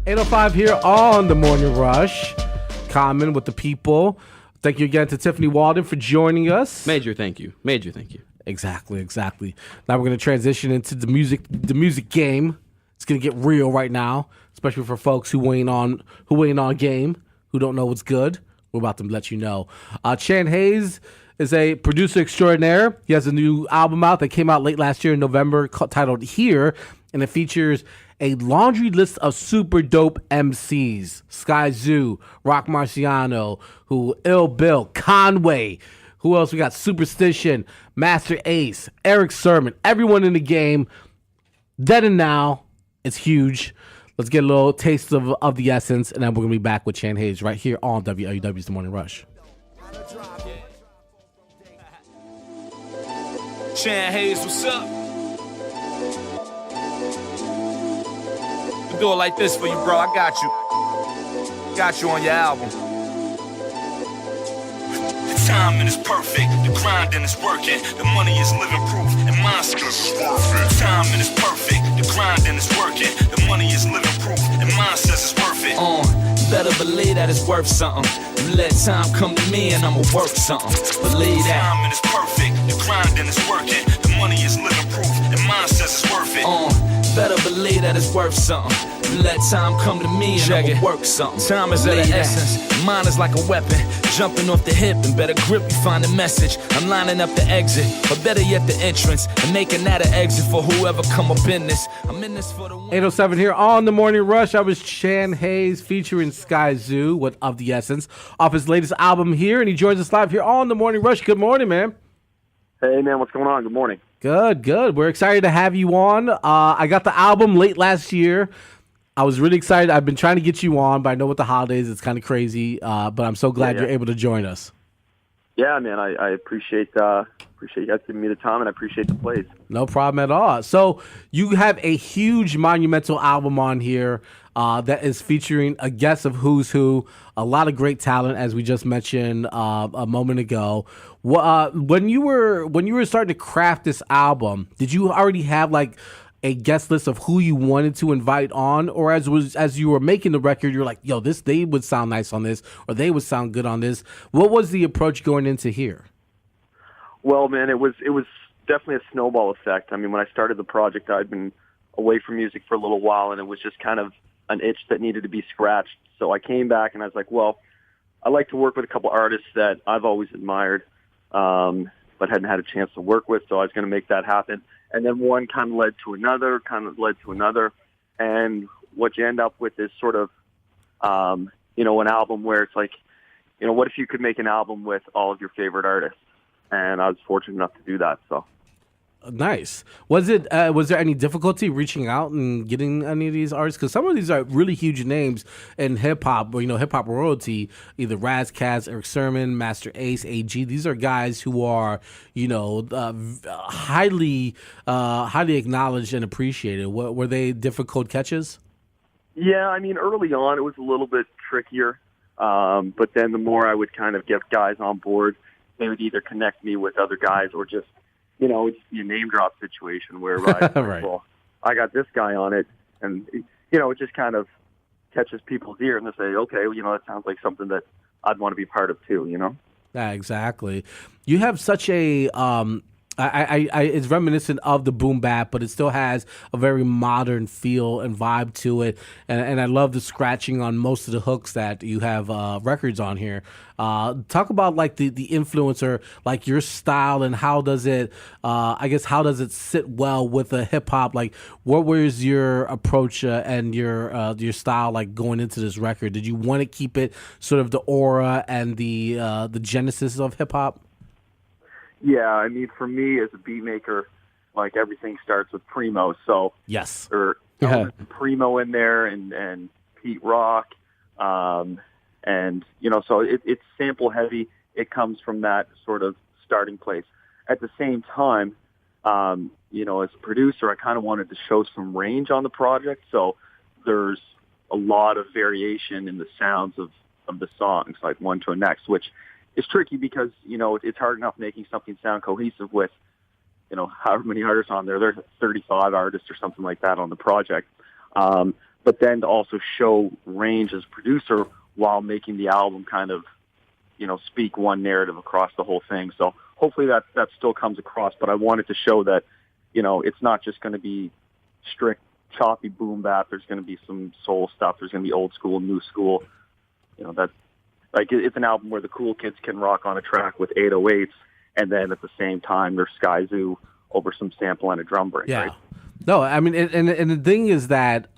8:05 here on the Morning Rush. Common with the people. Thank you again to Tiffany Walden for joining us. Major thank you. Exactly. Now we're going to transition into the music game. It's going to get real right now, especially for folks who ain't on game, who don't know what's good. We're about to let you know. Chanhays is a producer extraordinaire. He has a new album out that came out late last year in November titled Here, and it features a laundry list of super dope MCs. Sky Zoo, Rock Marciano, Ill Bill, Conway. Who else? We got Superstition, Master Ace, Eric Sermon, everyone in the game. Then and now, it's huge. Let's get a little taste of the essence, and then we're going to be back with Chanhays right here on WLUW's The Morning Rush. Chanhays, what's up? Do it like this for you, bro. I got you. Got you on your album. The timing is perfect. The grinding is working. The money is living proof. And my skills is worth it. The timing is perfect. The grinding is working. The money is living proof. And mine says it's worth it. Better believe that it's worth something. You let time come to me and I'ma work something. Believe that. The timing is perfect. The grinding is working. The money is living proof. And mine says it's worth it. Better believe that it's worth something. You let time come to me and I'ma work something. Time is of the essence. Mine is like a weapon. Jumping off the hip and better grip, you find the message. I'm lining up the exit, or better yet the entrance, and making that an exit for whoever come up in this. I'm in this for the 8:07 here on the Morning Rush. I was Chanhays featuring Sky Zoo with Of the Essence off his latest album Here, and he joins us live here on the Morning Rush. Good morning, man. Hey, man, what's going on? Good morning. Good. We're excited to have you on. I got the album late last year. I was really excited. I've been trying to get you on, but I know with the holidays it's kind of crazy. But I'm so glad you're able to join us. Yeah, man, I appreciate you guys giving me the time, and I appreciate the place. No problem at all. So you have a huge monumental album on here that is featuring a guest of who's who, a lot of great talent, as we just mentioned a moment ago. When you were starting to craft this album, did you already have like a guest list of who you wanted to invite on, or as you were making the record, you're like, yo, they would sound nice on this, or they would sound good on this? What was the approach going into Here? Well, man, it was definitely a snowball effect. I mean, when I started the project, I'd been away from music for a little while, and it was just kind of an itch that needed to be scratched. So I came back, and I was like, well, I like to work with a couple artists that I've always admired, but hadn't had a chance to work with, so I was going to make that happen. And then one kind of led to another, and what you end up with is sort of, an album where it's like, what if you could make an album with all of your favorite artists? And I was fortunate enough to do that, so. Nice. Was there any difficulty reaching out and getting any of these artists? Because some of these are really huge names in hip hop, or hip hop royalty. Either Raz Kaz, Eric Sermon, Master Ace, AG. These are guys who are highly acknowledged and appreciated. Were they difficult catches? Yeah, I mean, early on it was a little bit trickier, but then the more I would kind of get guys on board, they would either connect me with other guys or just. It's a name drop situation where right. Well, I got this guy on it, and it just kind of catches people's ear, and they say, okay, that sounds like something that I'd want to be part of too. Yeah, exactly. You have such a it's reminiscent of the boom bap, but it still has a very modern feel and vibe to it. And I love the scratching on most of the hooks that you have records on here. Talk about like the influencer, like your style, and how does it sit well with the hip hop? Like, what was your approach and your style like going into this record? Did you want to keep it sort of the aura and the genesis of hip hop? Yeah, I mean, for me as a beat maker, like everything starts with Primo. So yes, or Primo in there and Pete Rock, and so it's sample heavy. It comes from that sort of starting place. At the same time, as a producer, I kind of wanted to show some range on the project. So there's a lot of variation in the sounds of the songs, like one to the next, which is tricky because, it's hard enough making something sound cohesive with, however many artists on there. There's 35 artists or something like that on the project. But but then to also show range as producer while making the album kind of, speak one narrative across the whole thing. So hopefully that still comes across, but I wanted to show that, it's not just going to be strict choppy boom bap. There's going to be some soul stuff. There's going to be old school, new school. It's an album where the cool kids can rock on a track with 808s, and then at the same time there's Sky Zoo over some sample and a drum break. Yeah. Right? No, I mean, and the thing is that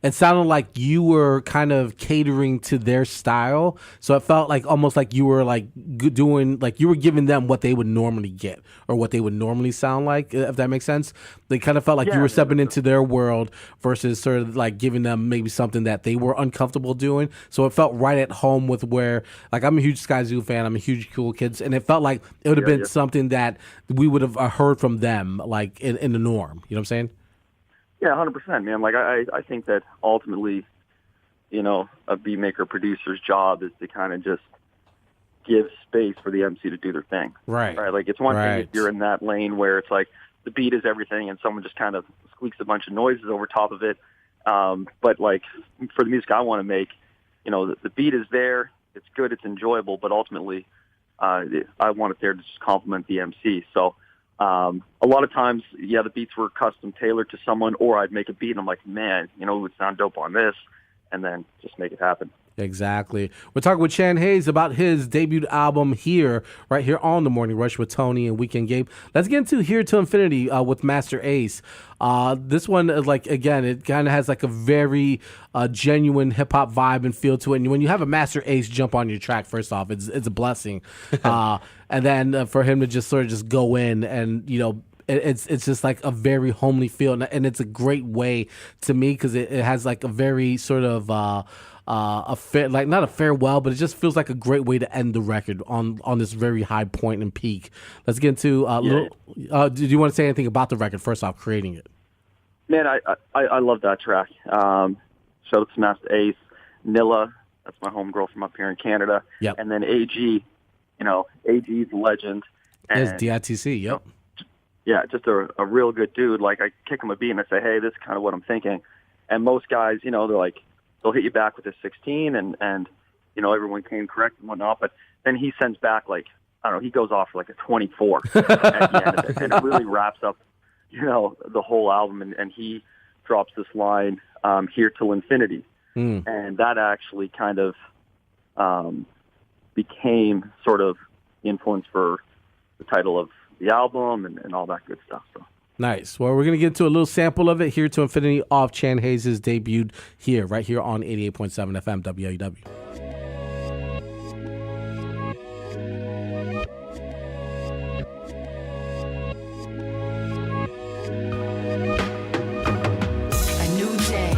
it sounded like you were kind of catering to their style, so it felt like almost like you were like doing, like you were giving them what they would normally get or what they would normally sound like, if that makes sense. They kind of felt like you were stepping into their world versus sort of like giving them maybe something that they were uncomfortable doing. So it felt right at home with where, like, I'm a huge Sky Zoo fan, I'm a huge Cool Kids, and it felt like it would have been something that we would have heard from them, like in the norm. You know what I'm saying? Yeah, 100%, man. Like, I think that ultimately, a beat maker producer's job is to kind of just give space for the MC to do their thing. Right. Like, it's one thing if you're in that lane where it's like the beat is everything and someone just kind of squeaks a bunch of noises over top of it. But, like, for the music I want to make, the beat is there, it's good, it's enjoyable, but ultimately I want it there to just complement the MC. So, a lot of times, the beats were custom tailored to someone, or I'd make a beat and I'm like, man, it would sound dope on this, and then just make it happen. Exactly. We're talking with Chanhays about his debut album right here on The Morning Rush with Tony and Weekend Gabe. Let's get into Here to Infinity with Master Ace. This one is like, again, it kind of has like a very genuine hip hop vibe and feel to it. And when you have a Master Ace jump on your track, first off, it's a blessing. And then for him to just sort of just go in and, it's just like a very homely feel. And it's a great way to me because it has like a very sort of not a farewell, but it just feels like a great way to end the record on this very high point and peak. Let's get into did you want to say anything about the record first off, creating it? Man, I love that track. Shout out to Master Ace, Nilla, that's my homegirl from up here in Canada. Yep. And then AG, AG's a legend. It's DITC, yep. Yeah, just a real good dude. Like, I kick him a beat and I say, hey, this is kind of what I'm thinking. And most guys, they're like, they'll hit you back with a 16 and everyone came correct and whatnot. But then he sends back, like, I don't know, he goes off for like a 24 at the end of it. And it really wraps up, the whole album. And he drops this line, Here Till Infinity. And that actually kind of became sort of influence for the title of the album and all that good stuff. So. Nice. Well, we're going to get to a little sample of it, Here to Infinity, off Chanhays' debut right here on 88.7 FM WLUW. A new day,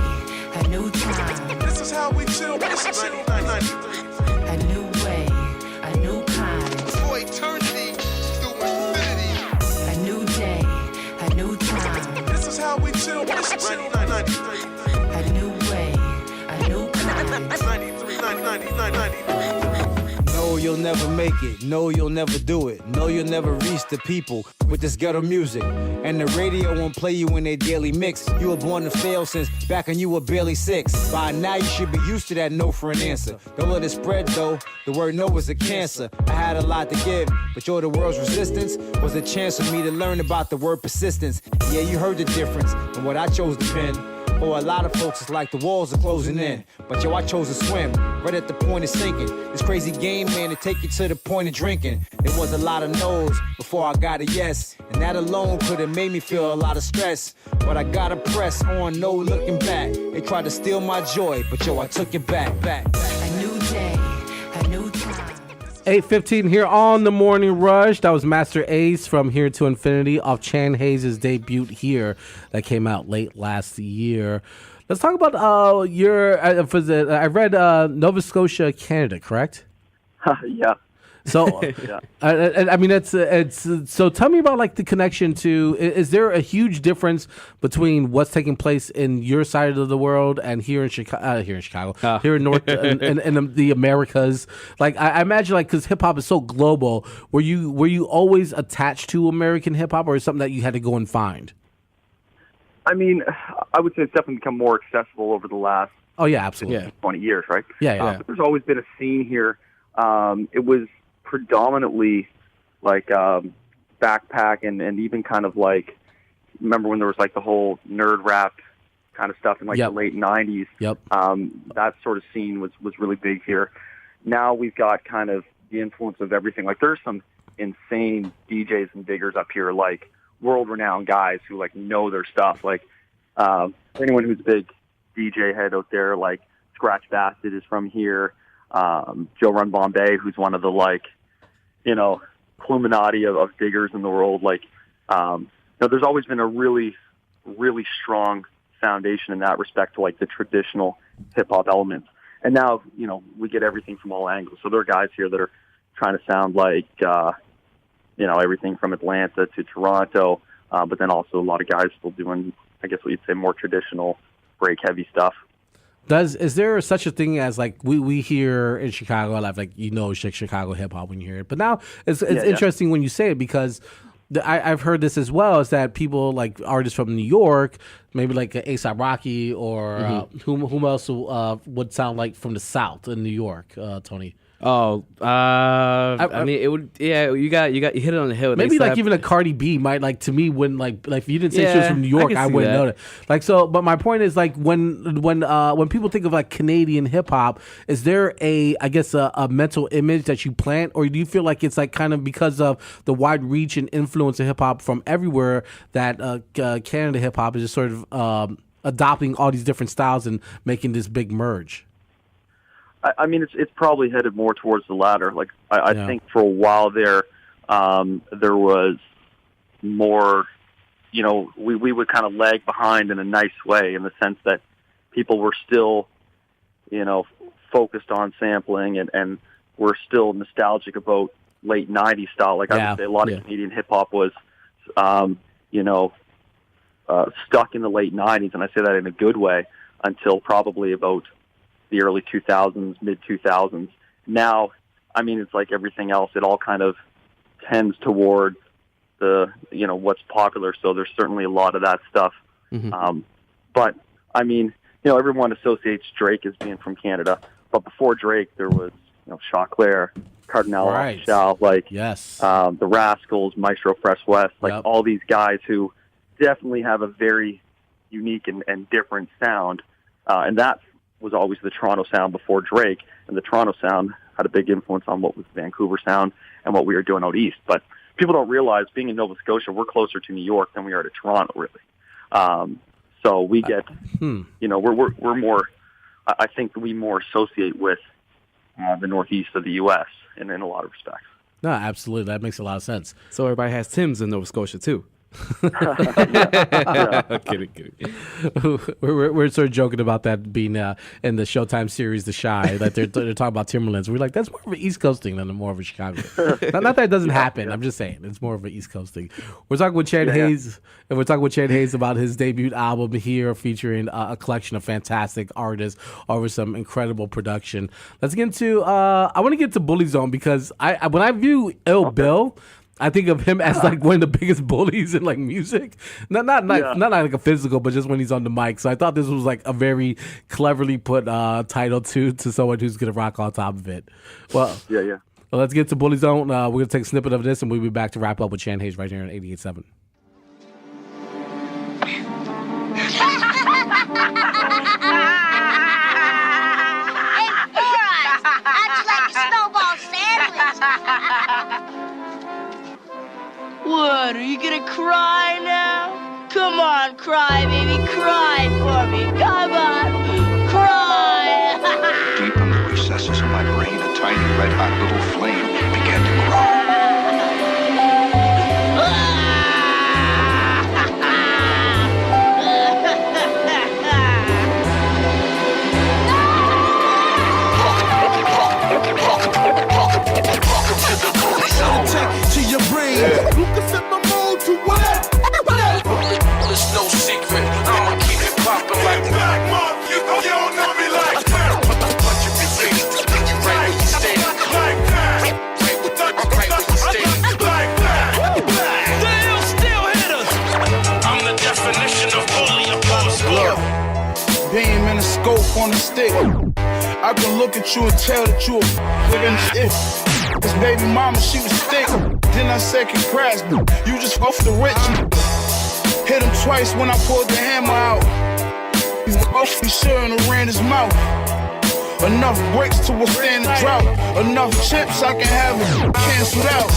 a new time. This is how we chill. This is 93. A new way, a new kind. For eternity through infinity. A new day, a new time. This is how we chill. This is 93. A new way, a new kind. 93, 93. No, you'll never make it. No, you'll never do it. No, you'll never reach the people with this ghetto music. And the radio won't play you in their daily mix. You were born to fail since back when you were barely 6. By now you should be used to that no for an answer. Don't let it spread though. The word no is a cancer. I had a lot to give, but you're the world's resistance was a chance for me to learn about the word persistence. Yeah, you heard the difference in what I chose to pen. For a lot of folks, it's like the walls are closing in. But yo, I chose to swim, right at the point of sinking. This crazy game, man, to take you to the point of drinking. There was a lot of no's before I got a yes. And that alone could have made me feel a lot of stress. But I gotta press on, no looking back. They tried to steal my joy, but yo, I took it back. A new day, a new time. 8:15 here on The Morning Rush. That was Master Ace from Here to Infinity off Chanhays' debut here that came out late last year. Let's talk about I read Nova Scotia, Canada, correct? Yeah. So, Yeah. I mean, it's so. Tell me about like the connection to. Is there a huge difference between what's taking place in your side of the world and here in Chicago? Here in North in the Americas. Like I imagine, like because hip hop is so global. Were you always attached to American hip hop, or is it something that you had to go and find? I mean, I would say it's definitely become more accessible over the last Oh yeah, absolutely. 20 years, right? Yeah. But there's always been a scene here. It was predominantly like backpack and even kind of like, remember when there was like the whole nerd rap kind of stuff in like the late 90s? Yep. That sort of scene was really big here. Now we've got kind of the influence of everything. Like there's some insane DJs and diggers up here, like world-renowned guys who like know their stuff. Like for anyone who's a big DJ head out there, like Scratch Bastard is from here. Joe Run Bombay, who's one of the like, Illuminati of diggers in the world. Like, there's always been a really, really strong foundation in that respect to like the traditional hip hop elements. And now, we get everything from all angles. So there are guys here that are trying to sound like, everything from Atlanta to Toronto, but then also a lot of guys still doing, I guess what you'd say, more traditional break heavy stuff. Is there such a thing as like we hear in Chicago, like Chicago hip hop when you hear it, but now it's interesting when you say it because I've heard this as well, is that people like artists from New York, maybe like A$AP Rocky or whom else would sound like from the South in New York, Tony? Oh, I mean, it would. Yeah, you hit it on the head. Maybe like even a Cardi B might like to me when like if you didn't say she was from New York, I wouldn't know that. Like so, but my point is like when people think of like Canadian hip hop, is there a mental image that you plant, or do you feel like it's like kind of because of the wide reach and influence of hip hop from everywhere that Canada hip hop is just sort of adopting all these different styles and making this big merge? I mean, it's probably headed more towards the latter. Like, I think for a while there was more, we would kind of lag behind in a nice way in the sense that people were still, focused on sampling and were still nostalgic about late 90s style. Like, I would say a lot of Canadian hip-hop was, stuck in the late 90s, and I say that in a good way, until probably about the early 2000s, mid-2000s. Now, I mean, it's like everything else. It all kind of tends towards the, what's popular. So there's certainly a lot of that stuff. But, I mean, everyone associates Drake as being from Canada. But before Drake, there was, Choclair, Cardinal, Shal, the Rascals, Maestro Fresh West, all these guys who definitely have a very unique and different sound. And that was always the Toronto sound before Drake, and the Toronto sound had a big influence on what was the Vancouver sound and what we were doing out east. But people don't realize, being in Nova Scotia, we're closer to New York than we are to Toronto, really. So we get, we're more, I think we more associate with the Northeast of the U.S. in a lot of respects. No, absolutely. That makes a lot of sense. So everybody has Timbs in Nova Scotia, too. Kidding. We're sort of joking about that being in the Showtime series The Chi, that they're talking about Timberlands. We're like, that's more of an East Coast thing than more of a Chicago thing. Not that it doesn't happen. I'm just saying it's more of an East Coast thing. We're talking with Chanhays, and we're talking with Chanhays about his debut album here, featuring a collection of fantastic artists over some incredible production. Let's get into. I want to get to Bully Zone because when I view Ill Bill, I think of him as like one of the biggest bullies in like music. Not like a physical, but just when he's on the mic. So I thought this was like a very cleverly put title to someone who's gonna rock on top of it. Well, Well, let's get to Bully Zone. We're gonna take a snippet of this, and we'll be back to wrap up with Chanhays right here on 88.7. What, are you gonna cry now? Come on, cry, baby, cry for me. Come on, cry. Deep in the recesses of my brain, a tiny red-hot little flame began to grow. To your brain, you can set my mood to what? It's no secret, I'ma keep it poppin' like Black Month. You don't know me like that. But you can see, right where you stand. Like that. Right where you stand. Like that. The ill still hit us. I'm the definition of bully. stick. I can look at you and tell that you a nigga. This baby mama, she was thick. Then I said congrats, you just off the rich. Hit him twice when I pulled the hammer out. He's off, he shouldn't have ran his mouth. Enough bricks to withstand the drought. Enough chips I can have it canceled out.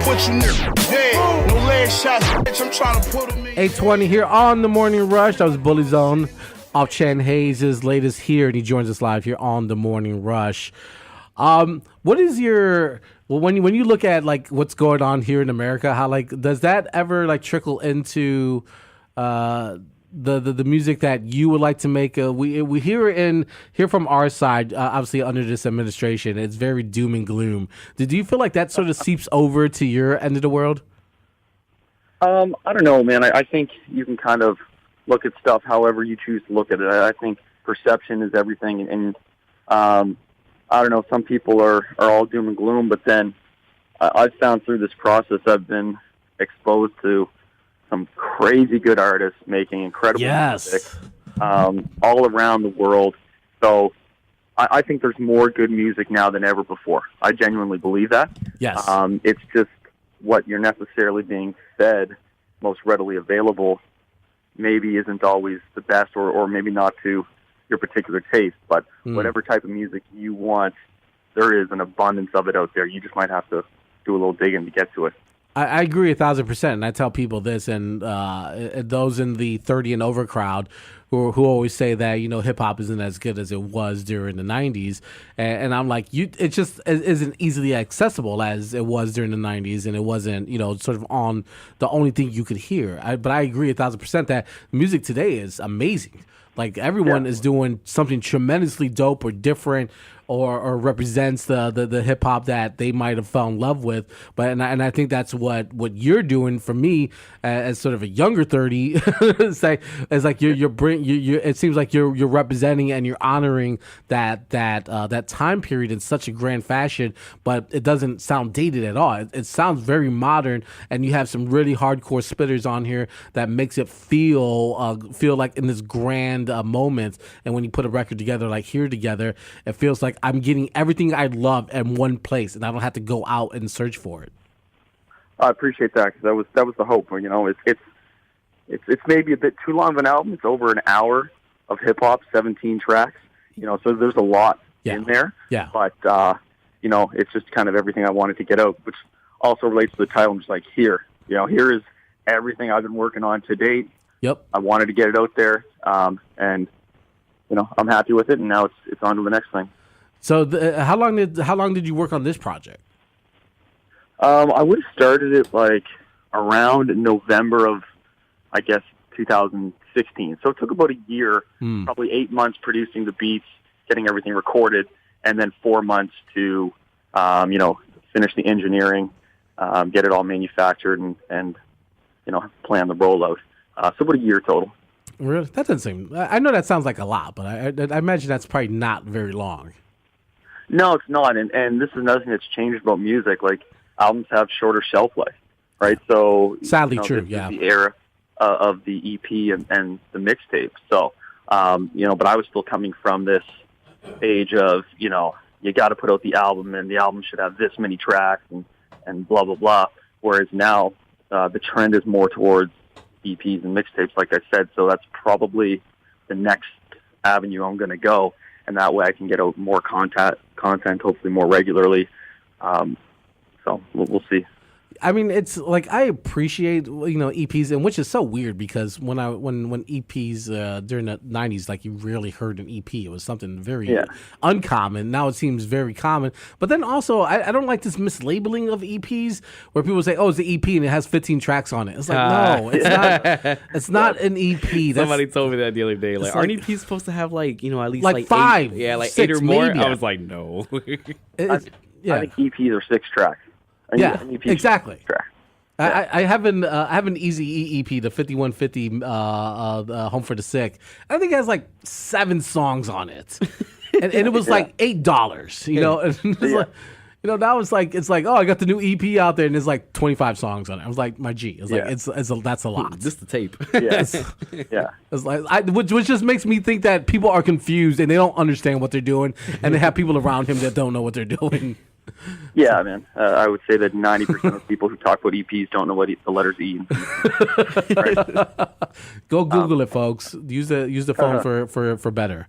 Put you niggas dead. No leg shots, bitch. I'm trying to put him in. 8:20 here on the Morning Rush. That was Bully Zone off Chanhays' latest here, and he joins us live here on the Morning Rush. What is your when you look at like what's going on here in America? How like does that ever like trickle into the music that you would like to make? We hear from our side, obviously under this administration, it's very doom and gloom. Do you feel like that sort of seeps over to your end of the world? I don't know, man. I think you can kind of look at stuff however you choose to look at it. I think perception is everything, and I don't know. Some people are all doom and gloom, but then I've found through this process I've been exposed to some crazy good artists making incredible music all around the world. So I think there's more good music now than ever before. I genuinely believe that. Yes. It's just what you're necessarily being fed, most readily available, maybe isn't always the best or maybe not to your particular taste. But whatever type of music you want, there is an abundance of it out there. You just might have to do a little digging to get to it. I agree 1,000%, and I tell people this, and those in the 30 and over crowd who always say that hip hop isn't as good as it was during the 90s, and I'm like, it just isn't easily accessible as it was during the 90s, and it wasn't sort of on the only thing you could hear. But I agree 1,000% that music today is amazing. Like everyone is doing something tremendously dope or different, or represents the hip hop that they might have fell in love with. But and I think that's what you're doing for me as sort of a younger 30. It's like it seems like you're representing and you're honoring that time period in such a grand fashion. But it doesn't sound dated at all. It sounds very modern, and you have some really hardcore spitters on here that makes it feel like in this grand moment. And when you put a record together like here together, it feels like I'm getting everything I love in one place, and I don't have to go out and search for it. I appreciate that, because that was the hope. It's maybe a bit too long of an album. It's over an hour of hip hop, 17 tracks. So there's a lot in there. Yeah. But it's just kind of everything I wanted to get out, which also relates to the title. I'm just like, here is everything I've been working on to date. Yep. I wanted to get it out there, and I'm happy with it, and now it's on to the next thing. So how long did you work on this project? I would have started it like around November of, I guess, 2016. So it took about a year, probably 8 months producing the beats, getting everything recorded, and then 4 months to, finish the engineering, get it all manufactured, and plan the rollout. So about a year total. Really? That doesn't seem... I know that sounds like a lot, but I imagine that's probably not very long. No, it's not. And this is another thing that's changed about music. Like, albums have shorter shelf life, right? So... Sadly true, this is the era of the EP and the mixtape. So, but I was still coming from this age of, you got to put out the album, and the album should have this many tracks and blah, blah, blah. Whereas now, the trend is more towards EPs and mixtapes, like I said, so that's probably the next avenue I'm going to go, and that way I can get out more content hopefully more regularly. So we'll see. I mean, it's like I appreciate EPs, and which is so weird because when EPs during the 90s, like you rarely heard an EP. It was something very uncommon. Now it seems very common. But then also, I don't like this mislabeling of EPs where people say, "Oh, it's the EP and it has 15 tracks on it." It's like no, it's not. It's not an EP. Somebody told me that the other day. Like, aren't EPs supposed to have at least like 5, 8, 6, 8 or more? maybe. I was like, no. I think EPs are 6 tracks. Exactly. I have an Easy EP, the 5150 Home for the Sick. I think it has like 7 songs on it, and it was like $8. Now it's like, oh, I got the new EP out there, and there's like 25 songs on it. I was like, my G. It's like, that's a lot. Just the tape. Yes. Yeah. It's like, which just makes me think that people are confused and they don't understand what they're doing, and they have people around him that don't know what they're doing. Yeah, man. I would say that 90% of people who talk about EPs don't know what the letters E and P. Right? Go Google it, folks. Use the phone for better.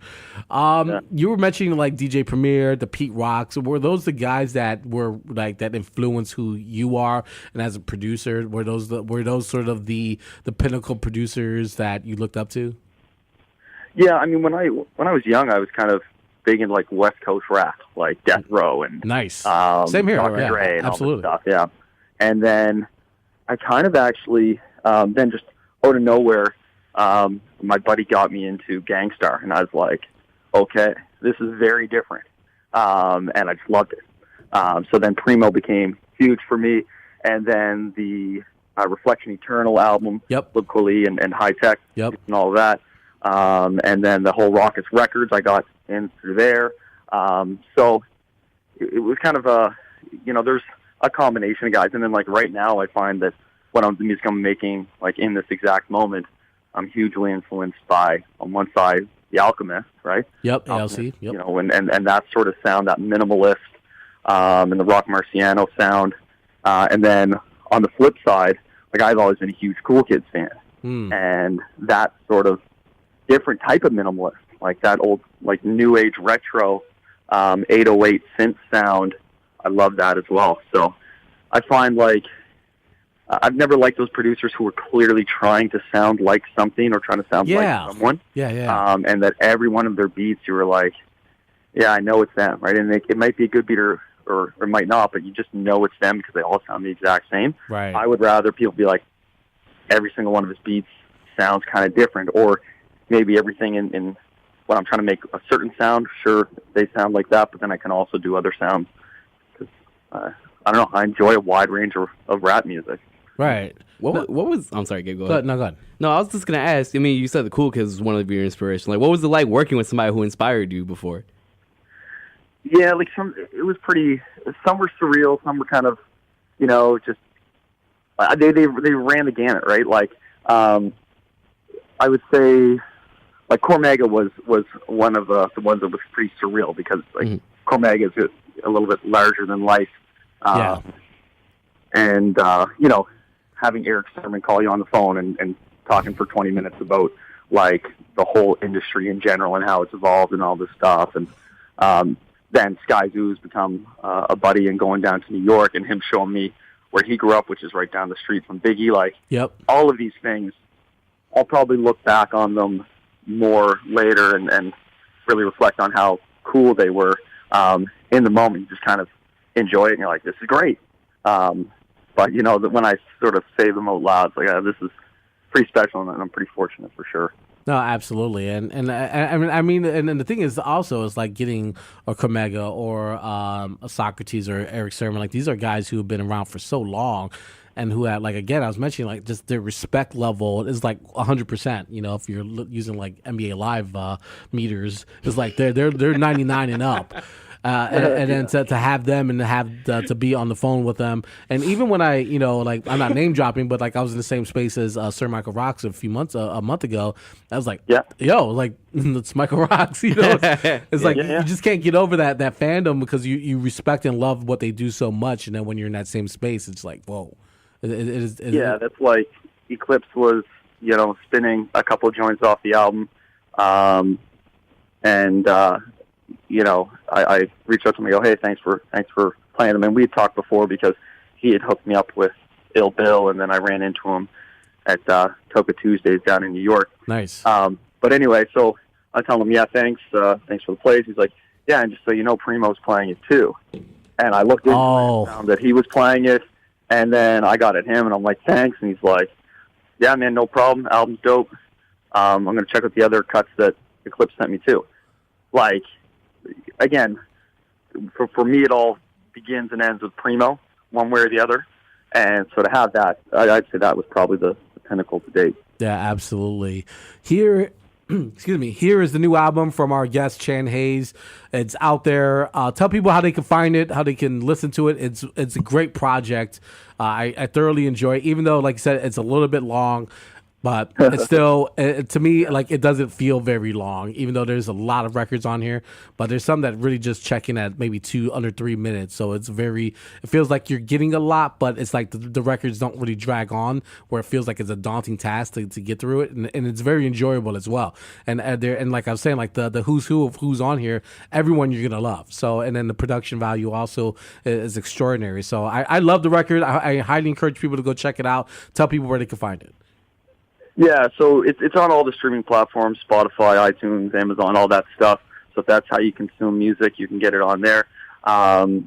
You were mentioning like DJ Premier, the Pete Rocks. Were those the guys that were like that influence who you are, and as a producer, were those sort of the pinnacle producers that you looked up to? Yeah, I mean, when I was young, I was kind of big in like West Coast rap, like Death Row and nice. Same here, Dr. yeah, Dre and absolutely. all this stuff. Yeah, and then I kind of actually then just out of nowhere, my buddy got me into Gangstar, and I was like, okay, this is very different, and I just loved it. So then Primo became huge for me, and then the Reflection Eternal album, Yep. Lib Kweli and High Tech, Yep. and all of that. And then the whole Rockets Records I got in through there. So it was kind of there's a combination of guys. And then like right now I find that the music I'm making, like in this exact moment, I'm hugely influenced by, on one side, The Alchemist, right? Yep, Alchemist, ALC. Yep. And that sort of sound, that minimalist, and the Rock Marciano sound. And then on the flip side, like I've always been a huge Cool Kids fan. And that sort of different type of minimalist, like that old, like new age retro 808 synth sound. I love that as well. So I find like I've never liked those producers who are clearly trying to sound like something or trying to sound like someone. Yeah. And that every one of their beats you were like, yeah, I know it's them, right? And it might be a good beat or it might not, but you just know it's them because they all sound the exact same. Right. I would rather people be like, every single one of his beats sounds kind of different, or maybe everything in when I'm trying to make a certain sound, sure, they sound like that, but then I can also do other sounds. Because, I don't know, I enjoy a wide range of rap music. Right. What was... I'm sorry, Gabe, go ahead. Go ahead. No, I was just going to ask, I mean, you said the Cool Kids was one of your inspirations. Like, what was it like working with somebody who inspired you before? Yeah, like it was pretty... Some were surreal, some were kind of, just... They ran the gamut, right? Like, I would say... Like Cormega was one of the ones that was pretty surreal because like Cormega is a little bit larger than life, and having Eric Sermon call you on the phone and talking for 20 minutes about like the whole industry in general and how it's evolved and all this stuff, and then Sky Zoo's become a buddy and going down to New York and him showing me where he grew up, which is right down the street from Biggie. Like, all of these things, I'll probably look back on them more later and really reflect on how cool they were. In the moment, you just kind of enjoy it and you're like, this is great. But that when I sort of say them out loud, it's like, this is pretty special, and I'm pretty fortunate for sure. No, absolutely, and I mean, and the thing is also is like getting a Cormega or a Socrates or Eric Sermon. Like these are guys who have been around for so long, and who had, like, again, I was mentioning, like, just their respect level is like 100%. If you're using like NBA Live meters, it's like they're 99 and up. And then to have them and to have to be on the phone with them, and even when I, like, I'm not name dropping, but like I was in the same space as Sir Michael Rocks a month ago. I was like, like it's Michael Rocks, It's like you just can't get over that fandom because you respect and love what they do so much, and then when you're in that same space, it's like, whoa. That's like Eclipse was, spinning a couple of joints off the album, and I reached out to him and go, hey, thanks for playing them. And we had talked before because he had hooked me up with Ill Bill, and then I ran into him at Toka Tuesdays down in New York. Nice. But anyway, so I tell him, thanks for the plays. He's like, yeah, and just so you know, Primo's playing it too. And I looked into it and found that he was playing it. And then I got at him, and I'm like, thanks. And he's like, yeah, man, no problem. Album's dope. I'm going to check out the other cuts that Eclipse sent me, too. Like, again, for me, it all begins and ends with Primo, one way or the other. And so to have that, I'd say that was probably the pinnacle to date. Yeah, absolutely. Here excuse me. Here is the new album from our guest Chanhays. It's out there. Tell people how they can find it, how they can listen to it. It's a great project. I thoroughly enjoy it, even though, like I said, it's a little bit long. But it's still, to me, like it doesn't feel very long, even though there's a lot of records on here. But there's some that really just check in at maybe under 3 minutes. So it feels like you're getting a lot, but it's like the records don't really drag on, where it feels like it's a daunting task to get through it. And it's very enjoyable as well. And like I was saying, like the who's who of who's on here, everyone you're going to love. So, and then the production value also is extraordinary. So I love the record. I highly encourage people to go check it out. Tell people where they can find it. Yeah, so it's on all the streaming platforms, Spotify, iTunes, Amazon, all that stuff. So if that's how you consume music, you can get it on there.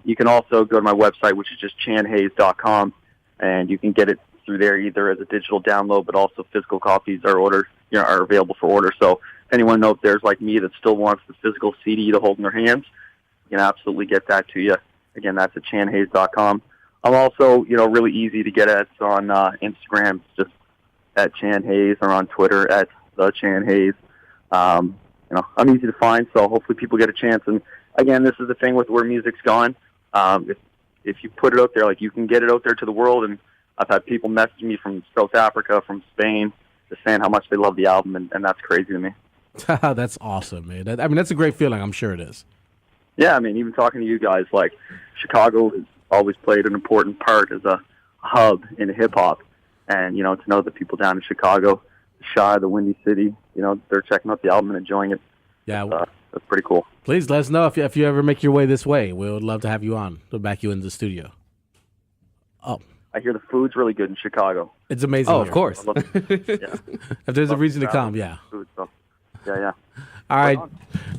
You can also go to my website, which is just chanhays.com, and you can get it through there either as a digital download, but also physical copies are available for order. So if anyone out there's like me that still wants the physical CD to hold in their hands, you can absolutely get that to you. Again, that's at chanhays.com. I'm also, really easy to get at on Instagram. It's just at Chanhays, or on Twitter at the Chanhays. I'm easy to find, so hopefully people get a chance. And again, this is the thing with where music's gone. If you put it out there, like you can get it out there to the world. And I've had people message me from South Africa, from Spain, just saying how much they love the album, and that's crazy to me. That's awesome, man. That's a great feeling. I'm sure it is. Yeah, even talking to you guys, like Chicago has always played an important part as a hub in hip hop. And, to know that people down in Chicago, the Shy, the Windy City, they're checking out the album and enjoying it. Yeah. That's pretty cool. Please let us know if you ever make your way this way. We would love to have you on. We'll back you into the studio. Oh. I hear the food's really good in Chicago. It's amazing. Oh, of course. Yeah. If there's a reason to come, yeah. Food, so. Yeah. All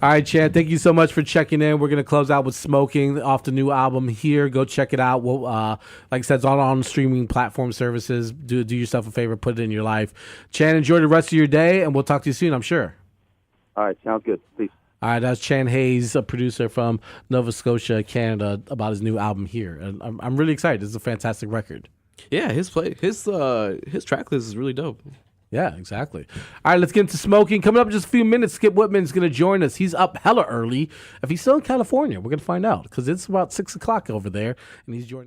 right, Chan. Thank you so much for checking in. We're gonna close out with "Smoking" off the new album here. Go check it out. We'll, like I said, it's all on streaming platform services. Do yourself a favor, put it in your life. Chan, enjoy the rest of your day, and we'll talk to you soon, I'm sure. All right, sounds good. Peace. All right, that's Chanhays, a producer from Nova Scotia, Canada, about his new album here, and I'm really excited. This is a fantastic record. Yeah, his track list is really dope. Yeah, exactly. All right, let's get into "Smoking." Coming up in just a few minutes, Skip Whitman's going to join us. He's up hella early. If he's still in California, we're going to find out because it's about 6 o'clock over there, and he's joining.